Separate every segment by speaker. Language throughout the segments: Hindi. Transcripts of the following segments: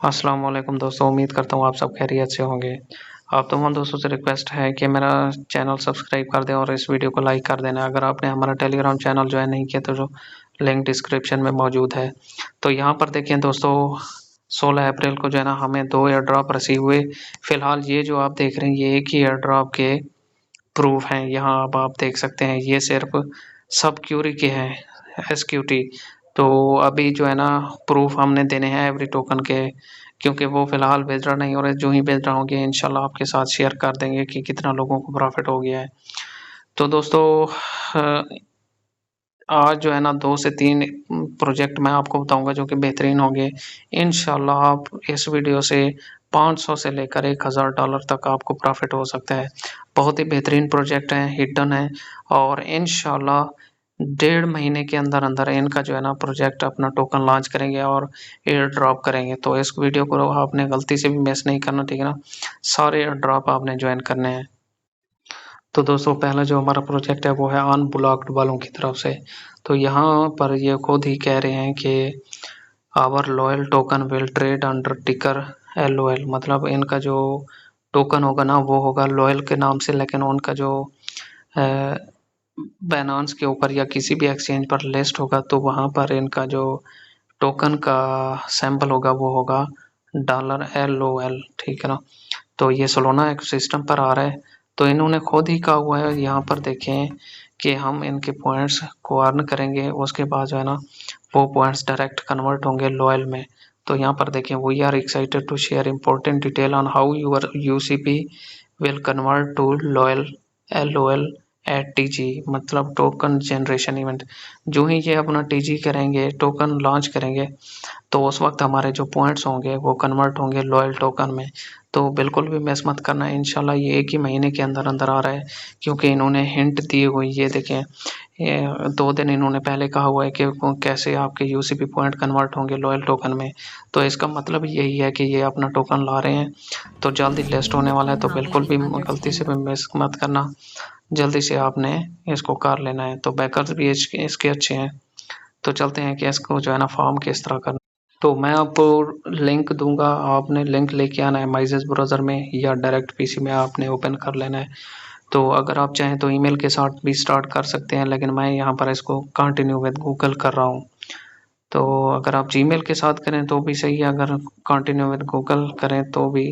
Speaker 1: अस्सलाम वालेकुम दोस्तों, उम्मीद करता हूँ आप सब खैरियत से होंगे। आप तमाम दोस्तों से रिक्वेस्ट है कि मेरा चैनल सब्सक्राइब कर दें और इस वीडियो को लाइक कर देना। अगर आपने हमारा टेलीग्राम चैनल ज्वाइन नहीं किया तो जो लिंक डिस्क्रिप्शन में मौजूद है। तो यहाँ पर देखें दोस्तों, 16 अप्रैल को जो है ना हमें 2 एयर ड्रॉप रिसीव हुए। फिलहाल ये जो आप देख रहे हैं ये एक ही एयर ड्रॉप के प्रूफ हैं। यहाँ अब आप देख सकते हैं ये सिर्फ सब क्यूरी के हैं, एसक्यूटी। तो अभी जो है ना प्रूफ हमने देने हैं एवरी टोकन के, क्योंकि वो फिलहाल विथड्रॉ नहीं हो रहे। जो ही विथड्रॉ होंगे इंशाल्लाह आपके साथ शेयर कर देंगे कि कितना लोगों को प्रॉफिट हो गया है। तो दोस्तों आज जो है ना 2 से 3 प्रोजेक्ट मैं आपको बताऊंगा जो कि बेहतरीन होंगे। इंशाल्लाह आप इस वीडियो से 500 से लेकर $1000 तक आपको प्रॉफिट हो सकता है। बहुत ही बेहतरीन प्रोजेक्ट हैं, हिडन है और इंशाल्लाह 1.5 महीने के अंदर अंदर इनका जो है ना प्रोजेक्ट अपना टोकन लॉन्च करेंगे और एयर ड्रॉप करेंगे। तो इस वीडियो को आपने गलती से भी मिस नहीं करना, ठीक है ना। सारे एयर ड्रॉप आपने ज्वाइन करने हैं। तो दोस्तों पहला जो हमारा प्रोजेक्ट है वो है अनब्लॉक्ड वालों की तरफ से। तो यहाँ पर ये खुद ही कह रहे हैं कि our loyal token will trade under ticker LOL, मतलब इनका जो टोकन होगा ना वो होगा लॉयल के नाम से, लेकिन उनका जो बाइनेंस के ऊपर या किसी भी एक्सचेंज पर लिस्ट होगा तो वहाँ पर इनका जो टोकन का सैंपल होगा वो होगा $LOL, ठीक है ना। तो ये सोलोना इकोसिस्टम पर आ रहा है। तो इन्होंने खुद ही कहा हुआ है, यहाँ पर देखें कि हम इनके पॉइंट्स को अर्न करेंगे, उसके बाद जो है ना वो पॉइंट्स डायरेक्ट कन्वर्ट होंगे लॉयल में। तो यहाँ पर देखें, we are excited to share important detail on how your UCP will convert to loyal LOL एट TG, मतलब टोकन जनरेशन इवेंट। जो ही ये अपना TG करेंगे, टोकन लॉन्च करेंगे, तो उस वक्त हमारे जो पॉइंट्स होंगे वो कन्वर्ट होंगे लॉयल टोकन में। तो बिल्कुल भी मिस मत करना, इंशाल्लाह ये एक ही महीने के अंदर अंदर आ रहा है, क्योंकि इन्होंने हिंट दी हुई। ये देखें, ये 2 दिन इन्होंने पहले कहा हुआ है कि कैसे आपके UCP पॉइंट कन्वर्ट होंगे लॉयल टोकन में। तो इसका मतलब यही है कि ये अपना टोकन ला रहे हैं, तो जल्दी लिस्ट होने वाला है। तो बिल्कुल भी गलती से भी मिस मत करना, जल्दी से आपने इसको कर लेना है। तो बैकर्स भी इसके अच्छे हैं। तो चलते हैं कि इसको जो है ना फॉर्म किस तरह करना। तो मैं आपको लिंक दूंगा, आपने लिंक लेके आना है माइजेस ब्राउज़र में या डायरेक्ट PC में आपने ओपन कर लेना है। तो अगर आप चाहें तो ईमेल के साथ भी स्टार्ट कर सकते हैं, लेकिन मैं यहाँ पर इसको कंटिन्यू विद गूगल कर रहा हूँ। तो अगर आप जीमेल के साथ करें तो भी सही है, अगर कंटिन्यू विद गूगल करें तो भी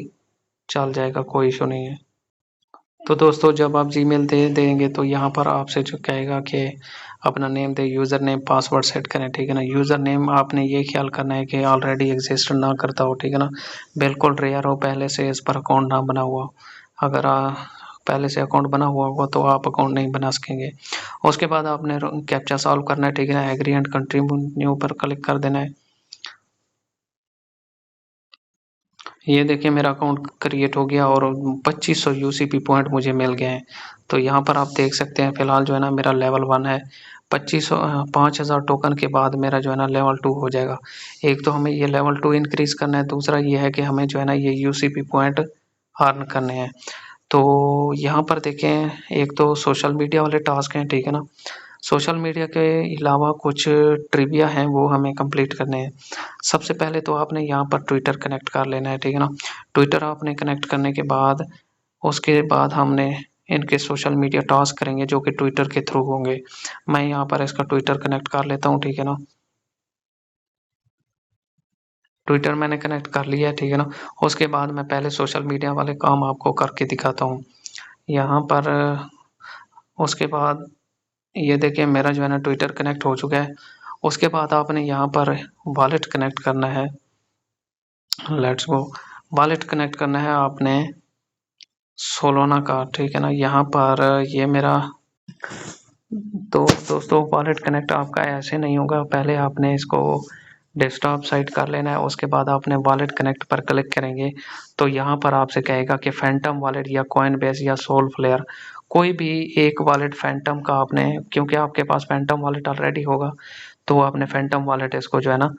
Speaker 1: चल जाएगा, कोई इशू नहीं है। तो दोस्तों जब आप जीमेल दे देंगे तो यहाँ पर आपसे जो कहेगा कि अपना नेम दे, यूज़र नेम पासवर्ड सेट करें, ठीक है ना। यूज़र नेम आपने ये ख्याल करना है कि ऑलरेडी एग्जिस्ट ना करता हो, ठीक है ना। बिल्कुल रेयर हो पहले से इस पर अकाउंट ना बना हुआ। अगर पहले से अकाउंट बना हुआ होगा तो आप अकाउंट नहीं बना सकेंगे। उसके बाद आपने कैप्चा सॉल्व करना है, ठीक है ना। एग्री एंड कंटिन्यू पर क्लिक कर देना है। ये देखिए मेरा अकाउंट क्रिएट हो गया और 2500 UCP पॉइंट मुझे मिल गए हैं। तो यहाँ पर आप देख सकते हैं फिलहाल जो है ना मेरा लेवल 1 है। 5000 टोकन के बाद मेरा जो है ना लेवल 2 हो जाएगा। एक तो हमें ये लेवल 2 इंक्रीज करना है, दूसरा ये है कि हमें जो है ना ये UCP पॉइंट अर्न करने हैं। तो यहाँ पर देखें, एक तो सोशल मीडिया वाले टास्क हैं, ठीक है ना। सोशल मीडिया के अलावा कुछ ट्रिविया हैं वो हमें कंप्लीट करने हैं। सबसे पहले तो आपने यहाँ पर ट्विटर कनेक्ट कर लेना है, ठीक है ना। ट्विटर आपने कनेक्ट करने के बाद उसके बाद हमने इनके सोशल मीडिया टास्क करेंगे जो कि ट्विटर के थ्रू होंगे। मैं यहाँ पर इसका ट्विटर कनेक्ट कर लेता हूँ, ठीक है ना। ट्विटर मैंने कनेक्ट कर लिया है, ठीक है ना। उसके बाद मैं पहले सोशल मीडिया वाले काम आपको करके दिखाता हूँ यहाँ पर। उसके बाद ये देखिए मेरा जो है ना ट्विटर कनेक्ट हो चुका है। उसके बाद आपने यहाँ पर वॉलेट कनेक्ट करना है। लेट्स गो, वॉलेट कनेक्ट करना है आपने सोलोना का, ठीक है ना। यहाँ पर ये मेरा तो दोस्तों वॉलेट कनेक्ट आपका ऐसे नहीं होगा, पहले आपने इसको डेस्कटॉप साइट कर लेना है। उसके बाद आपने वॉलेट कनेक्ट पर क्लिक करेंगे तो यहाँ पर आपसे कहेगा कि फैंटम वॉलेट या कॉइनबेस या सोल फ्लेयर, कोई भी एक वॉलेट फैंटम का आपने, क्योंकि आपके पास फैंटम वॉलेट ऑलरेडी होगा तो आपने फैंटम वॉलेट इसको जो है ना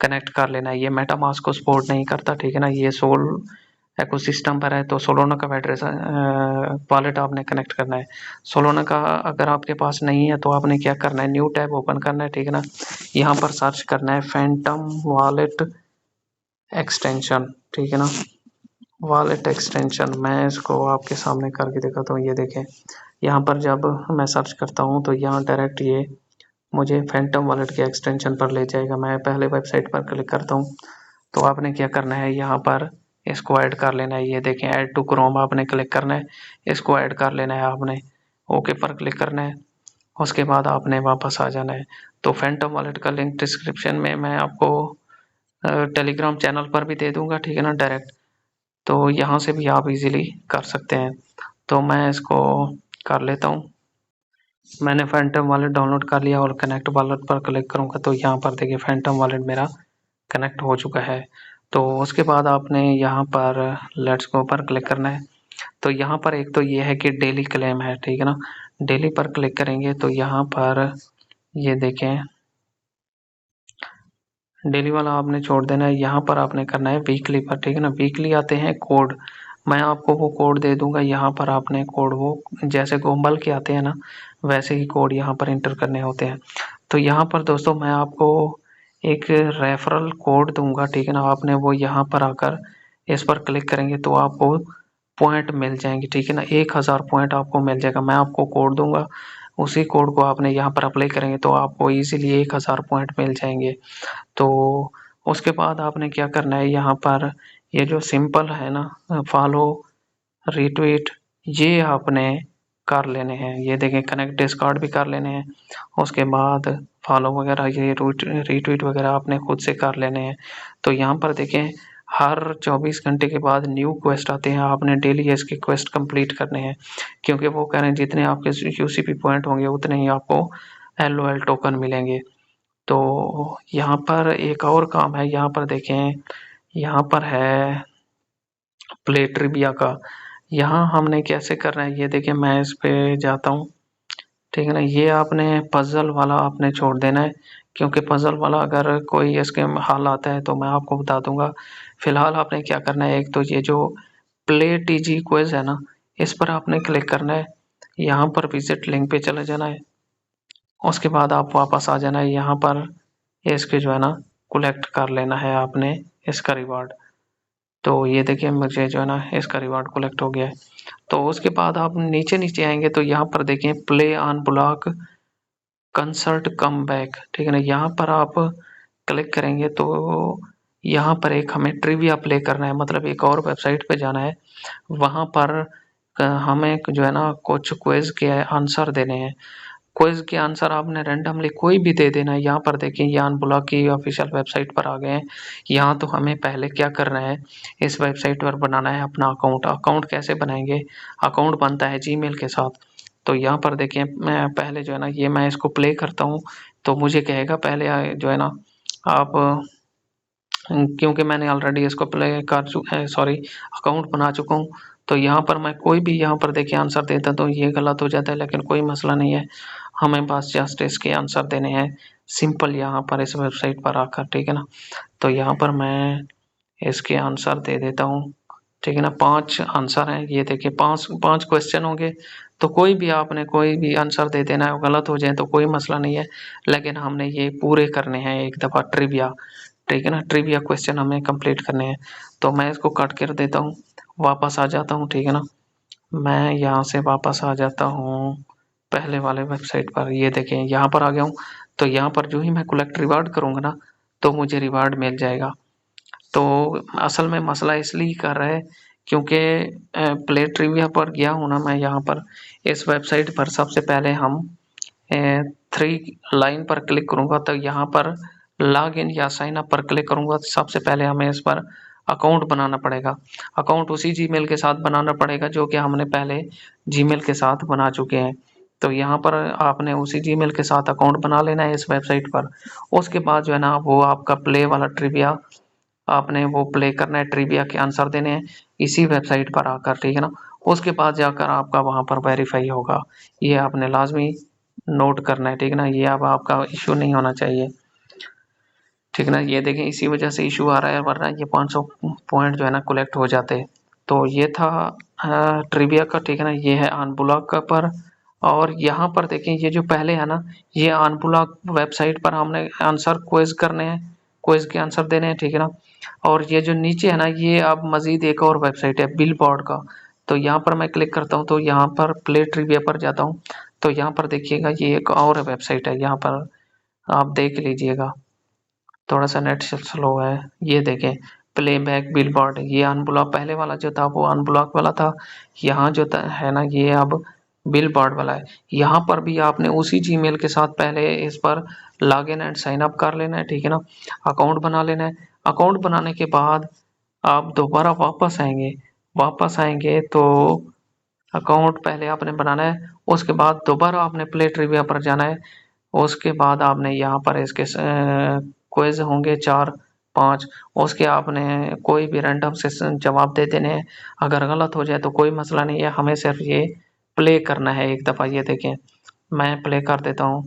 Speaker 1: कनेक्ट कर लेना है। ये मेटामास्क को सपोर्ट नहीं करता, ठीक है ना। ये सोल इकोसिस्टम पर है तो सोलोना का एड्रेस वॉलेट आपने कनेक्ट करना है। सोलोना का अगर आपके पास नहीं है तो आपने क्या करना है, न्यू टैब ओपन करना है, ठीक है ना। यहाँ पर सर्च करना है फैंटम वॉलेट एक्सटेंशन, ठीक है ना, वॉलेट एक्सटेंशन। मैं इसको आपके सामने करके दिखाता हूँ। ये देखें, यहाँ पर जब मैं सर्च करता हूँ तो यहाँ डायरेक्ट ये मुझे फैंटम वॉलेट के एक्सटेंशन पर ले जाएगा। मैं पहले वेबसाइट पर क्लिक करता हूँ तो आपने क्या करना है, यहाँ पर इसको ऐड कर लेना है। ये देखें, ऐड टू क्रोम आपने क्लिक करना है, इसको ऐड कर लेना है आपने, ओके पर क्लिक करना है। उसके बाद आपने वापस आ जाना है। तो फैंटम वॉलेट का लिंक डिस्क्रिप्शन में मैं आपको टेलीग्राम चैनल पर भी दे दूंगा, ठीक है ना, डायरेक्ट। तो यहाँ से भी आप इजीली कर सकते हैं। तो मैं इसको कर लेता हूँ। मैंने फैंटम वॉलेट डाउनलोड कर लिया और कनेक्ट वॉलेट पर क्लिक करूँगा तो यहाँ पर देखिए फैंटम वॉलेट मेरा कनेक्ट हो चुका है। तो उसके बाद आपने यहाँ पर लेट्स गो पर क्लिक करना है। तो यहाँ पर एक तो ये है कि डेली क्लेम है, ठीक है ना, डेली पर क्लिक करेंगे तो यहाँ पर ये देखें, डेली वाला आपने छोड़ देना है। यहाँ पर आपने करना है वीकली पर, ठीक है ना। वीकली आते हैं कोड, मैं आपको वो कोड दे दूंगा। यहाँ पर आपने कोड वो जैसे गोम्बल के आते हैं ना, वैसे ही कोड यहाँ पर इंटर करने होते हैं। तो यहाँ पर दोस्तों मैं आपको एक रेफरल कोड दूंगा, ठीक है ना। आपने वो यहाँ पर आकर इस पर क्लिक करेंगे तो आपको पॉइंट मिल जाएंगे, ठीक है ना। 1000 पॉइंट आपको मिल जाएगा। मैं आपको कोड दूंगा, उसी कोड को आपने यहाँ पर अप्लाई करेंगे तो आपको इजीली 1000 पॉइंट मिल जाएंगे। तो उसके बाद आपने क्या करना है, यहाँ पर ये जो सिंपल है ना, फॉलो रिट्वीट, ये आपने कर लेने हैं। ये देखें, कनेक्ट डिस्कॉर्ड भी कर लेने हैं। उसके बाद फॉलो वगैरह, ये रिट्वीट वगैरह आपने खुद से कर लेने हैं। तो यहाँ पर देखें, हर 24 घंटे के बाद न्यू क्वेस्ट आते हैं, आपने डेली इसके क्वेस्ट कंप्लीट करने हैं। क्योंकि वो कह रहे हैं जितने आपके यूसीपी पॉइंट होंगे उतने ही आपको LOL टोकन मिलेंगे। तो यहाँ पर एक और काम है, यहाँ पर देखें, यहाँ पर है प्ले ट्रिविया का। यहाँ हमने कैसे करना है, ये देखें, मैं इस पे जाता हूँ, ठीक है ना। ये आपने पजल वाला आपने छोड़ देना है, क्योंकि पजल वाला अगर कोई इसके हाल आता है तो मैं आपको बता दूंगा। फिलहाल आपने क्या करना है, एक तो ये जो प्ले टीजी क्विज है ना, इस पर आपने क्लिक करना है। यहाँ पर विजिट लिंक पे चले जाना है। उसके बाद आप वापस आ जाना है। यहाँ पर इसके जो है ना कलेक्ट कर लेना है आपने इसका रिवार्ड। तो ये देखिए, मुझे जो है ना इसका रिवार्ड कलेक्ट हो गया है। तो उसके बाद आप नीचे नीचे आएंगे तो यहाँ पर देखें play on block concert come back, ठीक है ना। यहाँ पर आप क्लिक करेंगे तो यहाँ पर एक हमें ट्रिविया प्ले करना है, मतलब एक और वेबसाइट पे जाना है। वहाँ पर हमें जो है ना कुछ क्विज के आंसर देने हैं। क्विज के आंसर आपने रैंडमली कोई भी दे देना है। यहाँ पर देखिए, ये अनब्लॉक की ऑफिशियल वेबसाइट पर आ गए हैं। यहाँ तो हमें पहले क्या करना है, इस वेबसाइट पर बनाना है अपना अकाउंट। अकाउंट कैसे बनाएंगे, अकाउंट बनता है जीमेल के साथ। तो यहाँ पर देखिए, मैं पहले जो है ना, ये मैं इसको प्ले करता हूँ तो मुझे कहेगा पहले जो है ना आप, क्योंकि मैंने ऑलरेडी इसको प्ले कर चुका, सॉरी, अकाउंट बना चुका हूँ। तो यहाँ पर मैं कोई भी यहाँ पर देखिए आंसर देता तो ये गलत हो जाता है, लेकिन कोई मसला नहीं है, हमें बस जस्ट इसके आंसर देने हैं सिंपल यहाँ पर इस वेबसाइट पर आकर, ठीक है ना। तो यहाँ पर मैं इसके आंसर दे देता हूँ, ठीक है ना। 5 आंसर हैं, ये देखिए, 5 क्वेश्चन होंगे। तो कोई भी आपने कोई भी आंसर दे देना है, गलत हो जाए तो कोई मसला नहीं है, लेकिन हमने ये पूरे करने हैं एक दफ़ा ट्रिविया, ठीक है ना। ट्रिविया क्वेश्चन हमें कंप्लीट करने हैं। तो मैं इसको कट कर देता हूँ, वापस आ जाता हूँ, ठीक है ना। मैं यहाँ से वापस आ जाता हूँ पहले वाले वेबसाइट पर। ये देखें, यहाँ पर आ गया हूँ। तो यहाँ पर जो ही मैं कलेक्ट रिवार्ड करूँगा ना, तो मुझे रिवार्ड मिल जाएगा। तो असल में मसला इसलिए कर रहा है क्योंकि प्ले ट्रिविया पर गया हूँ ना मैं, यहाँ पर इस वेबसाइट पर सबसे पहले हम 3 लाइन पर क्लिक करूँगा तो यहाँ पर लॉग इन या साइन अप पर क्लिक करूँगा तो सबसे पहले हमें इस पर अकाउंट बनाना पड़ेगा। अकाउंट उसी जीमेल के साथ बनाना पड़ेगा जो कि हमने पहले जीमेल के साथ बना चुके हैं। तो यहाँ पर आपने उसी जीमेल के साथ अकाउंट बना लेना है इस वेबसाइट पर। उसके बाद जो है ना वो आपका प्ले वाला ट्रिविया आपने वो प्ले करना है, ट्रिविया के आंसर देने हैं इसी वेबसाइट पर आकर, ठीक है ना। उसके बाद जाकर आपका वहाँ पर वेरीफाई होगा। ये आपने लाजमी नोट करना है, ठीक है ना। ये अब आपका इशू नहीं होना चाहिए, ठीक है ना। ये देखें, इसी वजह से इशू आ रहा है, वरना ये 500 पॉइंट जो है ना कलेक्ट हो जाते। तो ये था ट्रिविया का, ठीक है ना। ये है अनब्लॉक का पर। और यहाँ पर देखें, ये जो पहले है ना, ये अनब्लॉक वेबसाइट पर हमने आंसर क्विज करने हैं, क्विज के आंसर देने हैं, ठीक है ना। और ये जो नीचे है ना, ये अब मजीद एक और वेबसाइट है बिलबोर्ड का। तो यहाँ पर मैं क्लिक करता हूँ तो यहाँ पर प्ले ट्रिविया पर जाता हूँ। तो यहाँ पर देखिएगा ये एक और वेबसाइट है, यहाँ पर आप देख लीजिएगा। थोड़ा सा नेट स्लो है। ये देखें, प्लेबैक बिलबोर्ड, ये अनब्लॉक, पहले वाला जो था वो अनब्लॉक वाला था। यहाँ जो है ना, ये अब बिलबोर्ड वाला है। यहाँ पर भी आपने उसी जीमेल के साथ पहले इस पर log in and sign up कर लेना है, ठीक है ना। अकाउंट बना लेना है। अकाउंट बनाने के बाद आप दोबारा वापस आएंगे तो अकाउंट पहले आपने बनाना है। उसके बाद दोबारा आपने प्ले ट्रिविया पर जाना है। उसके बाद आपने यहाँ पर इसके क्विज होंगे 4-5। उसके आपने कोई भी रैंडम से जवाब दे देने हैं। अगर गलत हो जाए तो कोई मसला नहीं है, हमें सिर्फ ये प्ले करना है एक दफ़ा। ये देखें, मैं प्ले कर देता हूँ।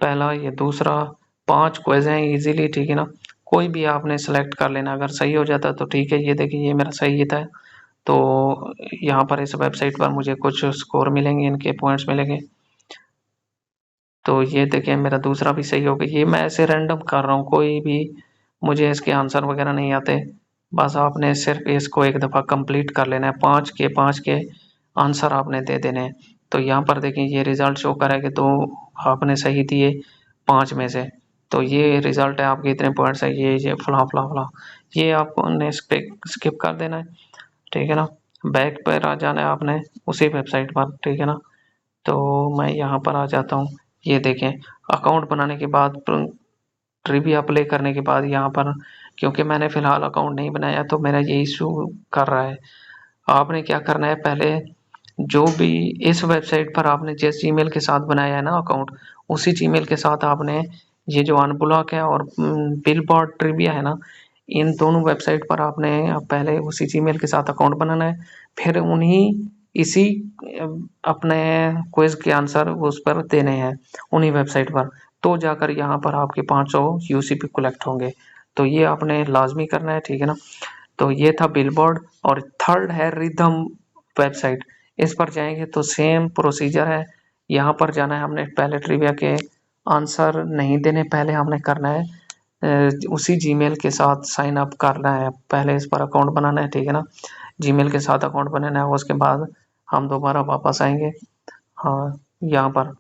Speaker 1: पहला, ये दूसरा, 5 क्विज हैं इजीली, ठीक है ना। कोई भी आपने सेलेक्ट कर लेना, अगर सही हो जाता तो ठीक है। ये देखिए, ये मेरा सही था। तो यहाँ पर इस वेबसाइट पर मुझे कुछ स्कोर मिलेंगे, इनके पॉइंट्स मिलेंगे। तो ये देखिए, मेरा दूसरा भी सही हो गया। ये मैं ऐसे रैंडम कर रहा हूँ, कोई भी मुझे इसके आंसर वगैरह नहीं आते। बस आपने सिर्फ इसको एक दफ़ा कंप्लीट कर लेना है। 5 के आंसर आपने दे देने हैं। तो यहाँ पर देखें, ये रिजल्ट शो कर रहा है कि 2 आपने सही दिए 5 में से। तो ये रिजल्ट है, आपके इतने पॉइंट्स है, ये फला फला फला। ये आपने स्किप कर देना है, ठीक है ना। बैक पर आ जाना है आपने उसी वेबसाइट पर, ठीक है ना। तो मैं यहाँ पर आ जाता हूँ। ये देखें, अकाउंट बनाने के बाद ट्रिविया प्ले करने के बाद यहाँ पर, क्योंकि मैंने फ़िलहाल अकाउंट नहीं बनाया तो मेरा ये इशू कर रहा है। आपने क्या करना है, पहले जो भी इस वेबसाइट पर आपने जिस जीमेल के साथ बनाया है ना अकाउंट, उसी जीमेल के साथ आपने ये जो अनब्लॉक है और बिलबोर्ड ट्रिविया है ना, इन दोनों वेबसाइट पर आपने पहले उसी जीमेल के साथ अकाउंट बनाना है। फिर इसी अपने क्विज के आंसर उस पर देने हैं उन्हीं वेबसाइट पर। तो जाकर यहाँ पर आपके 500 यूसीपी कलेक्ट होंगे। तो ये आपने लाजमी करना है, ठीक है ना। तो ये था बिलबोर्ड। और थर्ड है रिदम वेबसाइट। इस पर जाएंगे तो सेम प्रोसीजर है। यहाँ पर जाना है हमने, पहले ट्रिविया के आंसर नहीं देने, पहले हमने करना है उसी जीमेल के साथ साइन अप करना है। पहले इस पर अकाउंट बनाना है, ठीक है ना। जीमेल के साथ अकाउंट बनाना है, उसके बाद हम दोबारा वापस आएंगे, हाँ, यहाँ पर।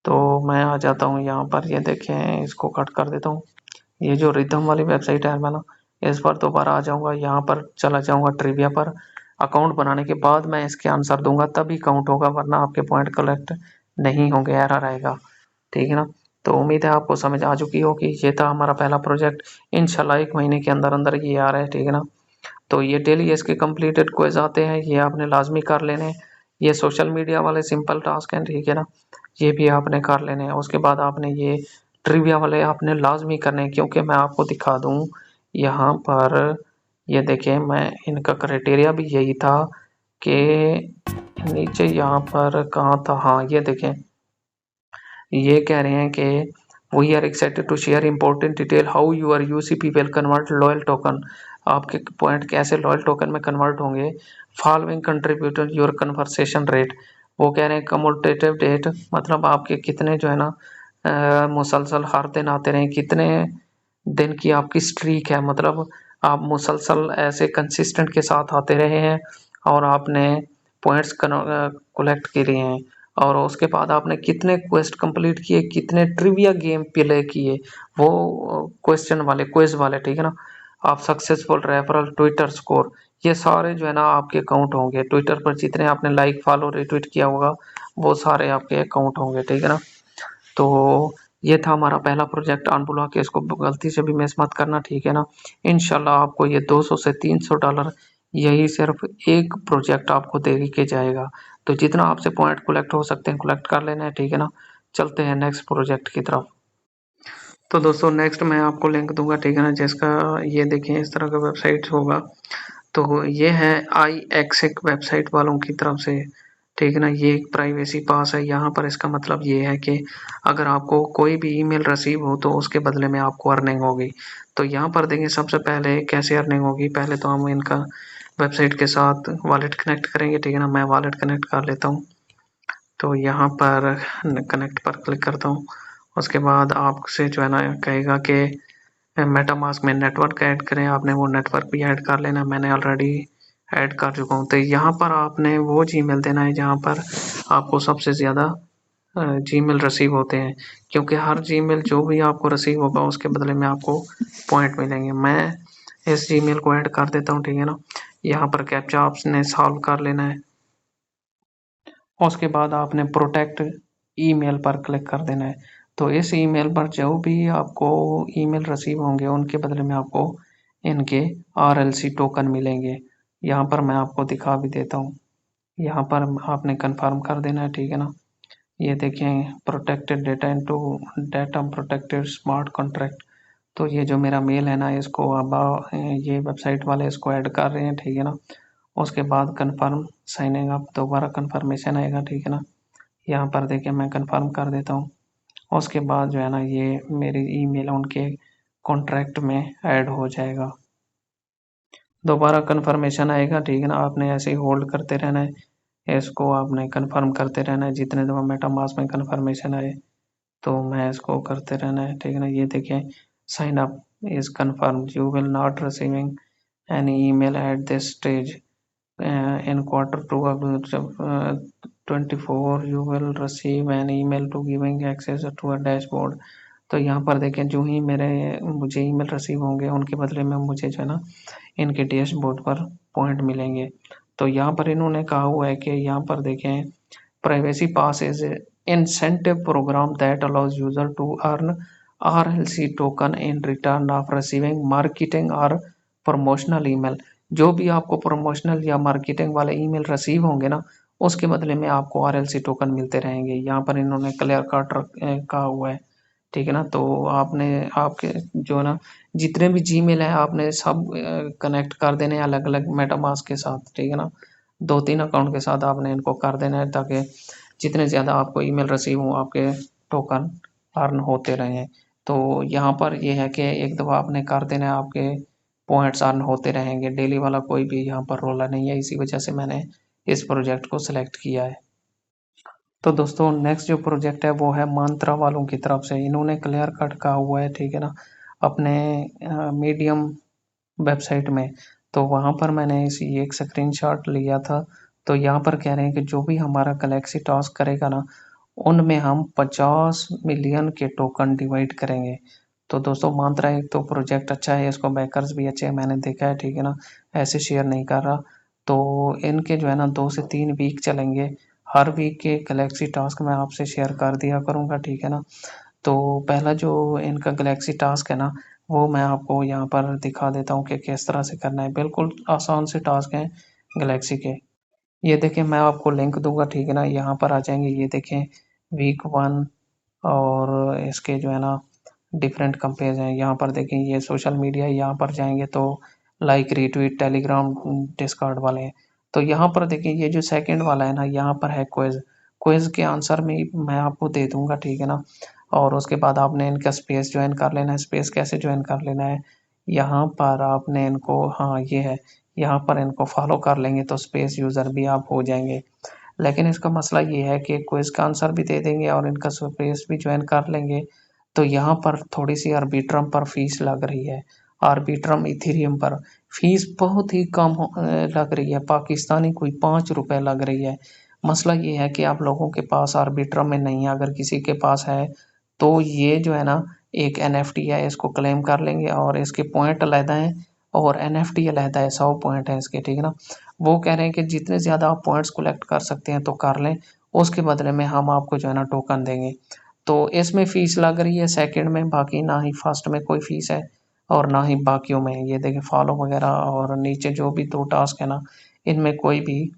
Speaker 1: तो मैं आ जाता हूँ यहाँ पर। ये देखें, इसको कट कर देता हूँ। ये जो रिदम वाली वेबसाइट है मैंने, इस पर दोबारा आ जाऊँगा, यहाँ पर चला जाऊँगा ट्रिविया पर। अकाउंट बनाने के बाद मैं इसके आंसर दूंगा तभी काउंट होगा, वरना आपके पॉइंट कलेक्ट नहीं होंगे, एरर आएगा, ठीक है ना। तो उम्मीद है आपको समझ आ चुकी होगी। ये था हमारा पहला प्रोजेक्ट। इंशाल्लाह 1 महीने के अंदर अंदर ये आ रहा है, ठीक है ना। तो ये डेली इसके कंप्लीटेड क्विज आते हैं, ये आपने लाजमी कर लेने हैं। ये सोशल मीडिया वाले सिंपल टास्क हैं, ठीक है ना। ये भी आपने कर लेने हैं। उसके बाद आपने ये ट्रिविया वाले आपने लाजमी करने हैं, क्योंकि मैं आपको दिखा दूं यहाँ पर। ये देखें, मैं इनका क्राइटेरिया भी यही था कि नीचे यहाँ पर कहाँ था, हाँ ये देखें, ये कह रहे हैं कि we are excited to share important detail how your UCP will convert loyal token. आपके पॉइंट कैसे लॉयल टोकन में कन्वर्ट होंगे। Following contributor your conversation rate. वो कह रहे हैं कम्यूटेटिव डेट, मतलब आपके कितने जो है ना मुसलसल हर दिन आते रहे, कितने दिन की आपकी स्ट्रीक है, मतलब आप मुसलसल ऐसे कंसिस्टेंट के साथ आते रहे हैं और आपने पॉइंट्स कलेक्ट किए हैं। और उसके बाद आपने कितने क्वेस्ट कंप्लीट किए, कितने ट्रिविया गेम प्ले किए, वो क्वेश्चन वाले क्विज वाले, ठीक है ना। आप सक्सेसफुल रेफरल ट्विटर स्कोर, ये सारे जो है ना आपके अकाउंट होंगे। ट्विटर पर जितने आपने लाइक फॉलो रिट्वीट किया होगा वो सारे आपके अकाउंट होंगे, ठीक है ना। तो ये था हमारा पहला प्रोजेक्ट अनब्लॉक के, इसको गलती से भी मिस मत करना, ठीक है ना। इंशाल्लाह आपको ये 200 से $300 यही सिर्फ एक प्रोजेक्ट आपको दे के जाएगा। तो जितना आपसे पॉइंट कलेक्ट हो सकते हैं कलेक्ट कर लेना है, ठीक है ना। चलते हैं नेक्स्ट प्रोजेक्ट की तरफ। तो दोस्तों नेक्स्ट मैं आपको लिंक दूंगा, ठीक है ना, जिसका ये देखें इस तरह का वेबसाइट होगा। तो ये है आई एक्सिक वेबसाइट वालों की तरफ से, ठीक है ना। ये एक प्राइवेसी पास है। यहाँ पर इसका मतलब ये है कि अगर आपको कोई भी ईमेल रिसीव हो तो उसके बदले में आपको अर्निंग होगी। तो यहाँ पर देखें, सबसे पहले कैसे अर्निंग होगी। पहले तो हम इनका वेबसाइट के साथ वॉलेट कनेक्ट करेंगे, ठीक है ना। मैं वॉलेट कनेक्ट कर लेता हूँ। तो यहाँ पर कनेक्ट पर क्लिक करता हूँ। उसके बाद आपसे जो है ना कहेगा कि मेटामास्क में नेटवर्क ऐड करें, आपने वो नेटवर्क भी ऐड कर लेना। मैंने ऑलरेडी ऐड कर चुका हूँ। तो यहाँ पर आपने वो जीमेल देना है जहाँ पर आपको सबसे ज़्यादा जीमेल रिसीव होते हैं, क्योंकि हर जीमेल जो भी आपको रिसीव होगा उसके बदले में आपको पॉइंट मिलेंगे। मैं इस जीमेल को ऐड कर देता हूँ, ठीक है ना। यहाँ पर कैप्चा आपने सॉल्व कर लेना है। उसके बाद आपने प्रोटेक्ट ईमेल पर क्लिक कर देना है। तो इस ईमेल पर जो भी आपको ईमेल रिसीव होंगे उनके बदले में आपको इनके RLC टोकन मिलेंगे। यहाँ पर मैं आपको दिखा भी देता हूँ। यहाँ पर आपने कंफर्म कर देना है, ठीक है ना। ये देखें, protected data into data protected smart contract. तो ये जो मेरा मेल है ना, इसको अब ये वेबसाइट वाले इसको ऐड कर रहे हैं, ठीक है ना। उसके बाद कंफर्म साइनिंग अप, दोबारा कंफर्मेशन आएगा, ठीक है ना। यहाँ पर देखिए मैं कंफर्म कर देता हूँ। उसके बाद जो है ना ये मेरी ईमेल उनके कॉन्ट्रैक्ट में ऐड हो जाएगा। दोबारा कंफर्मेशन आएगा, ठीक है ना। आपने ऐसे ही होल्ड करते रहना है, इसको आपने कंफर्म करते रहना है। जितने दफ़ा मेटामास्क में कंफर्मेशन आए तो मैं इसको करते रहना है, ठीक है ना। ये देखिए, sign up is confirm, you will not receiving any email at this stage in Q2 of 24 you will receive an email to giving access to a dashboard। तो यहाँ पर देखें, जो ही मुझे ईमेल रिसीव होंगे उनके बदले में मुझे जो है ना इनके डैशबोर्ड पर पॉइंट मिलेंगे। तो यहाँ पर इन्होंने कहा हुआ है कि यहाँ पर देखें, privacy pass is incentive program that allows user to earn RLC token in return of receiving marketing और प्रमोशनल ईमेल। जो भी आपको प्रमोशनल या मार्केटिंग वाले ईमेल रिसीव होंगे ना, उसके बदले में आपको RLC टोकन मिलते रहेंगे। यहाँ पर इन्होंने क्लियर कट कहा हुआ है, ठीक है ना। तो आपने आपके जो है ना जितने भी जीमेल है आपने सब कनेक्ट कर देने हैं अलग अलग मेटामास्क के साथ, ठीक है ना। 2-3 अकाउंट के साथ आपने इनको कर देना है, ताकि जितने ज़्यादा आपको ईमेल रिसीव हो आपके टोकन अर्न होते रहें। तो यहाँ पर ये है कि एक दफ़ा आपने कर देना है, आपके पॉइंट्स अर्न होते रहेंगे। डेली वाला कोई भी यहाँ पर रोला नहीं है, इसी वजह से मैंने इस प्रोजेक्ट को सिलेक्ट किया है। तो दोस्तों नेक्स्ट जो प्रोजेक्ट है वो है मंत्रा वालों की तरफ से। इन्होंने क्लियर कट कहा हुआ है, ठीक है ना, अपने मीडियम वेबसाइट में। तो वहाँ पर मैंने इसी एक स्क्रीनशॉट लिया था। तो यहाँ पर कह रहे हैं कि जो भी हमारा गैलेक्सी टास्क करेगा ना, उनमें हम 50 मिलियन के टोकन डिवाइड करेंगे। तो दोस्तों मंत्रा एक तो प्रोजेक्ट अच्छा है, इसको बैकर्स भी अच्छे हैं, मैंने देखा है, ठीक है ना, ऐसे शेयर नहीं कर रहा। तो इनके जो है ना 2 से 3 वीक चलेंगे। हर वीक के गैलेक्सी टास्क मैं आपसे शेयर कर दिया करूँगा, ठीक है ना। तो पहला जो इनका गैलेक्सी टास्क है ना, वो मैं आपको यहाँ पर दिखा देता हूँ कि किस तरह से करना है। बिल्कुल आसान से टास्क हैं गैलेक्सी के। ये देखें, मैं आपको लिंक दूंगा, ठीक है ना। यहाँ पर आ जाएंगे, ये देखें वीक 1 और इसके जो है ना डिफरेंट कंपेज हैं। यहाँ पर देखें ये सोशल मीडिया, यहाँ पर जाएंगे तो लाइक, रीट्वीट, टेलीग्राम, डिस्कॉर्ड वाले हैं। तो यहाँ पर देखिए ये जो सेकंड वाला है ना, यहाँ पर है क्विज। क्विज के आंसर में मैं आपको दे दूंगा, ठीक है ना। और उसके बाद आपने इनका स्पेस ज्वाइन कर लेना है। स्पेस कैसे ज्वाइन कर लेना है, यहाँ पर आपने इनको, हाँ ये है, यहाँ पर इनको फॉलो कर लेंगे तो स्पेस यूज़र भी आप हो जाएंगे। लेकिन इसका मसला ये है कि क्विज का आंसर भी दे देंगे और इनका स्पेस भी ज्वाइन कर लेंगे, तो यहाँ पर थोड़ी सी आर्बिट्रम पर फीस लग रही है। आर्बिट्रम इथेरियम पर फीस बहुत ही कम लग रही है, पाकिस्तानी कोई 5 रुपए लग रही है। मसला ये है कि आप लोगों के पास आर्बिट्रम में नहीं है, अगर किसी के पास है तो ये जो है ना एक NFT है, इसको क्लेम कर लेंगे और इसके पॉइंट अलहदा हैं और NFT अलहदा है। 100 पॉइंट है इसके, ठीक है ना। वो कह रहे हैं कि जितने ज़्यादा आप पॉइंट्स कलेक्ट कर सकते हैं तो कर लें, उसके बदले में हम आपको जो है ना टोकन देंगे। तो इसमें फ़ीस लग रही है सेकंड में, बाकी ना ही फर्स्ट में कोई फ़ीस है और ना ही बाकियों में। ये देखिए फॉलो वगैरह और नीचे जो भी 2 टास्क है ना, इनमें कोई भी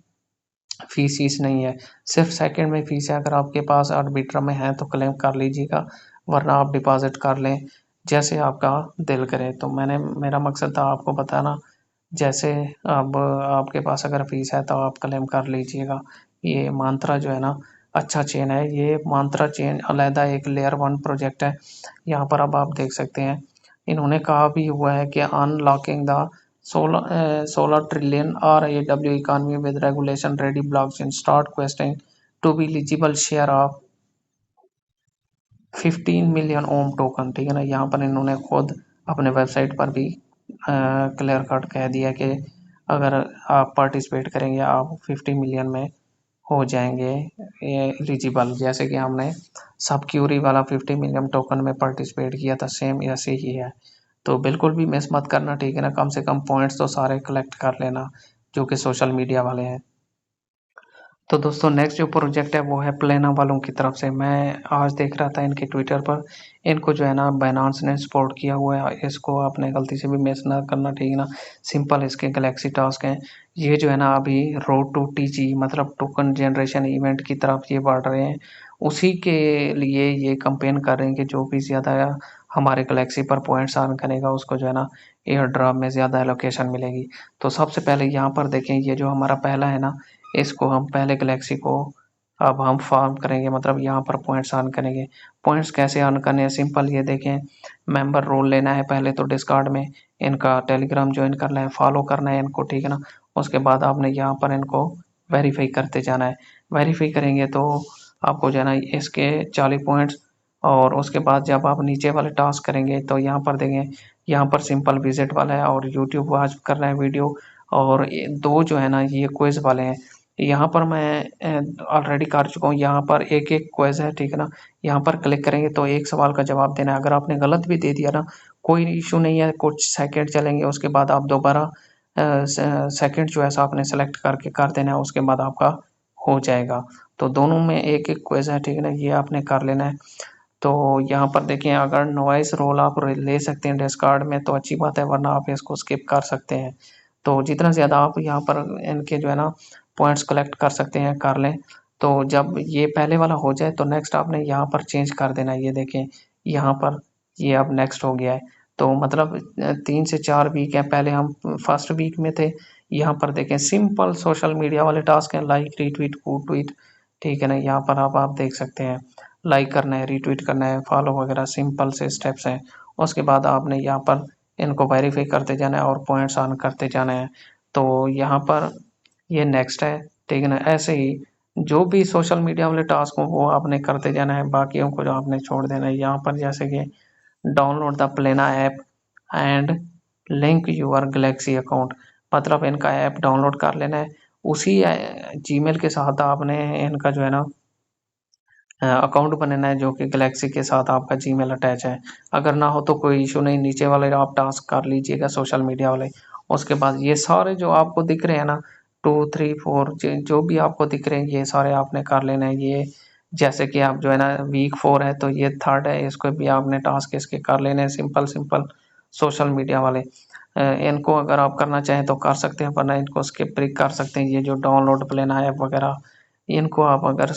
Speaker 1: फ़ीस ईस नहीं है, सिर्फ सेकंड में फ़ीस है। अगर आपके पास आर्बिट्रम में है तो क्लेम कर लीजिएगा, वरना आप डिपॉज़िट कर लें, जैसे आपका दिल करे। तो मेरा मकसद था आपको बताना, जैसे अब आपके पास अगर फ़ीस है तो आप क्लेम कर लीजिएगा। ये मंत्रा जो है ना अच्छा चेन है। ये मंत्रा चेन अलहदा एक लेयर 1 प्रोजेक्ट है। यहाँ पर अब आप देख सकते हैं, इन्होंने कहा भी हुआ है कि unlocking the 16 trillion RAW economy with regulation ready blockchain start questing to be eligible share of 15 million OM token, ठीक है ना। यहाँ पर इन्होंने खुद अपने वेबसाइट पर भी क्लियर कट कह दिया कि अगर आप पार्टिसिपेट करेंगे आप 50 मिलियन में हो जाएंगे एलिजिबल। जैसे कि हमने सब क्यूरी वाला 50 मिलियन टोकन में पार्टिसिपेट किया था, सेम ऐसे ही है। तो बिल्कुल भी मिस मत करना, ठीक है ना। कम से कम पॉइंट्स तो सारे कलेक्ट कर लेना जो कि सोशल मीडिया वाले हैं। तो दोस्तों नेक्स्ट जो प्रोजेक्ट है वो है प्लेना वालों की तरफ से। मैं आज देख रहा था इनके ट्विटर पर, इनको जो है ना बाइनांस ने सपोर्ट किया हुआ है। इसको आपने गलती से भी मिस ना करना, ठीक है ना। सिंपल इसके गैलेक्सी टास्क हैं। ये जो है ना अभी रोड टू टीजी मतलब टोकन जनरेशन इवेंट की तरफ ये बढ़ रहे हैं। उसी के लिए ये कंपेन कर रहे हैं कि जो भी ज़्यादा हमारे गैलेक्सी पर पॉइंट्स अर्न करेगा उसको जो है ना एयर ड्रॉप में ज़्यादा एलोकेशन मिलेगी। तो सबसे पहले यहाँ पर देखें, ये जो हमारा पहला है ना, इसको हम पहले गैलेक्सी को अब हम फार्म करेंगे, मतलब यहाँ पर पॉइंट्स अर्न करेंगे। पॉइंट्स कैसे अर्न करने हैं, सिंपल ये देखें। मेंबर रोल लेना है पहले तो डिस्कॉर्ड में, इनका टेलीग्राम ज्वाइन करना है, फॉलो करना है इनको, ठीक है ना। उसके बाद आपने यहाँ पर इनको वेरीफाई करते जाना है। वेरीफाई करेंगे तो आपको जो है ना इसके 40 पॉइंट्स, और उसके बाद जब आप नीचे वाले टास्क करेंगे तो यहाँ पर देखें, यहाँ पर सिंपल विजिट वाला है और यूट्यूब वॉच करना है वीडियो, और दो जो है ना ये क्विज वाले हैं। यहाँ पर मैं ऑलरेडी कर चुका हूँ। यहाँ पर एक एक क्वेज है, ठीक है ना। यहाँ पर क्लिक करेंगे तो एक सवाल का जवाब देना है। अगर आपने गलत भी दे दिया ना कोई इशू नहीं है, कुछ सेकंड चलेंगे, उसके बाद आप दोबारा सेकंड जो है आपने सेलेक्ट करके कर देना है, उसके बाद आपका हो जाएगा। तो दोनों में एक एक क्वेज है, ठीक है ना, ये आपने कर लेना है। तो यहाँ पर देखिए, अगर नॉइस रोल आप ले सकते हैं डिस्कार्ड में तो अच्छी बात है, वरना आप इसको स्किप कर सकते हैं। तो जितना ज़्यादा आप यहाँ पर इनके जो है ना पॉइंट्स कलेक्ट कर सकते हैं कर लें। तो जब ये पहले वाला हो जाए तो नेक्स्ट आपने यहाँ पर चेंज कर देना है। ये देखें यहाँ पर ये अब नेक्स्ट हो गया है। तो मतलब 3 से 4 वीक है, पहले हम फर्स्ट वीक में थे। यहाँ पर देखें सिंपल सोशल मीडिया वाले टास्क हैं, लाइक रीट्वीट कूट ट्वीट, ठीक है ना। यहाँ पर आप देख सकते हैं, लाइक करना है, रीट्वीट करना है, फॉलो वगैरह सिंपल से स्टेप्स हैं। उसके बाद आपने यहाँ पर इनको वेरीफाई करते जाना है और पॉइंट्स ऑन करते जाना है। तो यहाँ पर ये नेक्स्ट है, ठीक है ना। ऐसे ही जो भी सोशल मीडिया वाले टास्क हो वो आपने करते जाना है, बाकियों को जो आपने छोड़ देना है। यहाँ पर जैसे कि डाउनलोड द प्लेना app and link your galaxy account, मतलब इनका ऐप डाउनलोड कर लेना है। उसी जीमेल के साथ आपने इनका जो है ना अकाउंट बनाना है जो कि गैलेक्सी के साथ आपका जीमेल अटैच है। अगर ना हो तो कोई इशू नहीं, नीचे वाले आप टास्क कर लीजिएगा सोशल मीडिया वाले। उसके बाद ये सारे जो आपको दिख रहे हैं ना 2 3 4 जो भी आपको दिख रहे हैं ये सारे आपने कर लेना है। ये जैसे कि आप जो है ना वीक 4 है तो ये थर्ड है, इसको भी आपने टास्क इसके कर लेने हैं, सिंपल सिंपल सोशल मीडिया वाले। इनको अगर आप करना चाहें तो कर सकते हैं, वरना इनको स्किप भी कर सकते हैं। ये जो डाउनलोड प्लेन ऐप वगैरह इनको आप अगर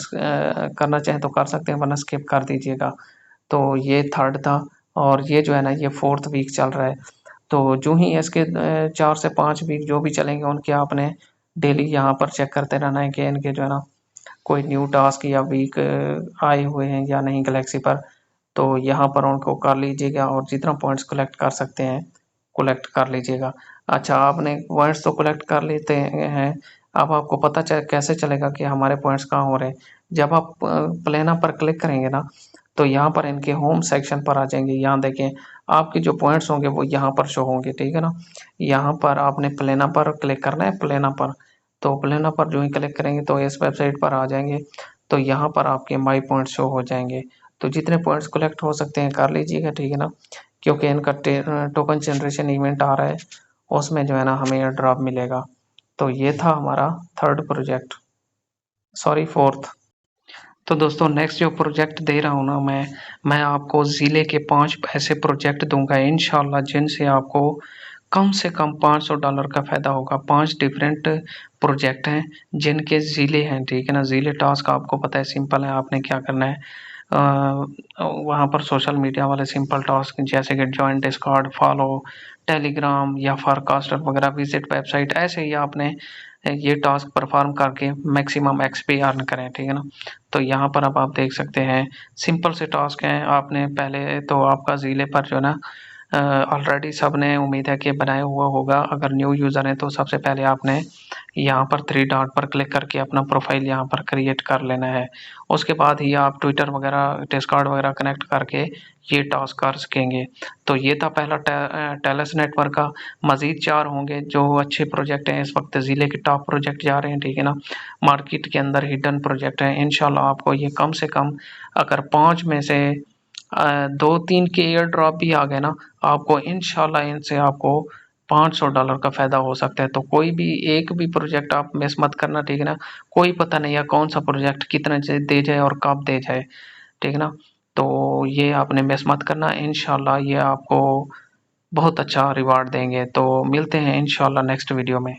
Speaker 1: करना चाहें तो कर सकते हैं, वरना स्किप कर दीजिएगा। तो ये थर्ड था, और ये जो है ना ये फोर्थ वीक चल रहा है। तो जो ही इसके 4 से 5 वीक जो भी चलेंगे उनके आपने डेली यहाँ पर चेक करते रहना है कि इनके जो है ना कोई न्यू टास्क या वीक आए हुए हैं या नहीं गैलेक्सी पर। तो यहाँ पर उनको कर लीजिएगा और जितना पॉइंट्स कलेक्ट कर सकते हैं कलेक्ट कर लीजिएगा। अच्छा, आपने पॉइंट्स तो कलेक्ट कर लेते हैं, अब आपको पता कैसे चलेगा कि हमारे पॉइंट्स कहाँ हो रहे हैं। जब आप प्लेना पर क्लिक करेंगे ना तो यहाँ पर इनके होम सेक्शन पर आ जाएंगे। यहाँ देखें आपके जो पॉइंट्स होंगे वो यहाँ पर शो होंगे, ठीक है ना। यहाँ पर आपने प्लेना पर क्लिक करना है, प्लेना पर। तो प्लेना पर जो ही क्लिक करेंगे तो इस वेबसाइट पर आ जाएंगे। तो यहाँ पर आपके माई पॉइंट शो हो जाएंगे। तो जितने पॉइंट्स कलेक्ट हो सकते हैं कर लीजिएगा, ठीक है ना। क्योंकि इनका टोकन जनरेशन इवेंट आ रहा है, उसमें जो है ना हमें एयर ड्रॉप मिलेगा। तो ये था हमारा थर्ड प्रोजेक्ट, सॉरी फोर्थ। तो दोस्तों नेक्स्ट जो प्रोजेक्ट दे रहा हूँ ना मैं आपको ज़िले के 5 ऐसे प्रोजेक्ट दूंगा इंशाल्लाह, जिनसे आपको कम से कम $500 का फ़ायदा होगा। 5 डिफरेंट प्रोजेक्ट हैं जिनके ज़िले हैं, ठीक है ना। ज़िले टास्क आपको पता है सिंपल है, आपने क्या करना है वहाँ पर सोशल मीडिया वाले सिंपल टास्क जैसे कि जॉइन डिस्कॉर्ड, फॉलो टेलीग्राम या फारकास्टर वगैरह, विजिट वेबसाइट, ऐसे ही आपने ये टास्क परफॉर्म करके मैक्सिमम एक्सपी अर्न करें, ठीक है ना। तो यहाँ पर अब आप देख सकते हैं सिंपल से टास्क हैं। आपने पहले तो आपका ज़िले पर जो है ना ऑलरेडी सबने उम्मीद है कि बनाया हुआ होगा। अगर न्यू यूज़र हैं तो सबसे पहले आपने यहाँ पर 3 डॉट पर क्लिक करके अपना प्रोफाइल यहाँ पर क्रिएट कर लेना है। उसके बाद ही आप ट्विटर वगैरह, डिस्कॉर्ड वगैरह कनेक्ट करके ये टास्क कर सकेंगे। तो ये था पहला टेलस नेटवर्क का। मज़ीद 4 होंगे जो अच्छे प्रोजेक्ट हैं, इस वक्त ज़िले के टॉप प्रोजेक्ट जा रहे हैं, ठीक है ना। मार्केट के अंदर हिडन प्रोजेक्ट हैं। इंशाल्लाह आपको ये कम से कम अगर 5 में से 2-3 के एयर ड्रॉप भी आ गए ना, आपको इंशाल्लाह इनसे आपको $500 का फ़ायदा हो सकता है। तो कोई भी एक भी प्रोजेक्ट आप मिस मत करना, ठीक है ना। कोई पता नहीं है कौन सा प्रोजेक्ट कितने दे जाए और कब दे जाए, ठीक है ना। तो ये आपने मिस मत करना, इंशाल्लाह ये आपको बहुत अच्छा रिवार्ड देंगे। तो मिलते हैं इंशाल्लाह नेक्स्ट वीडियो में।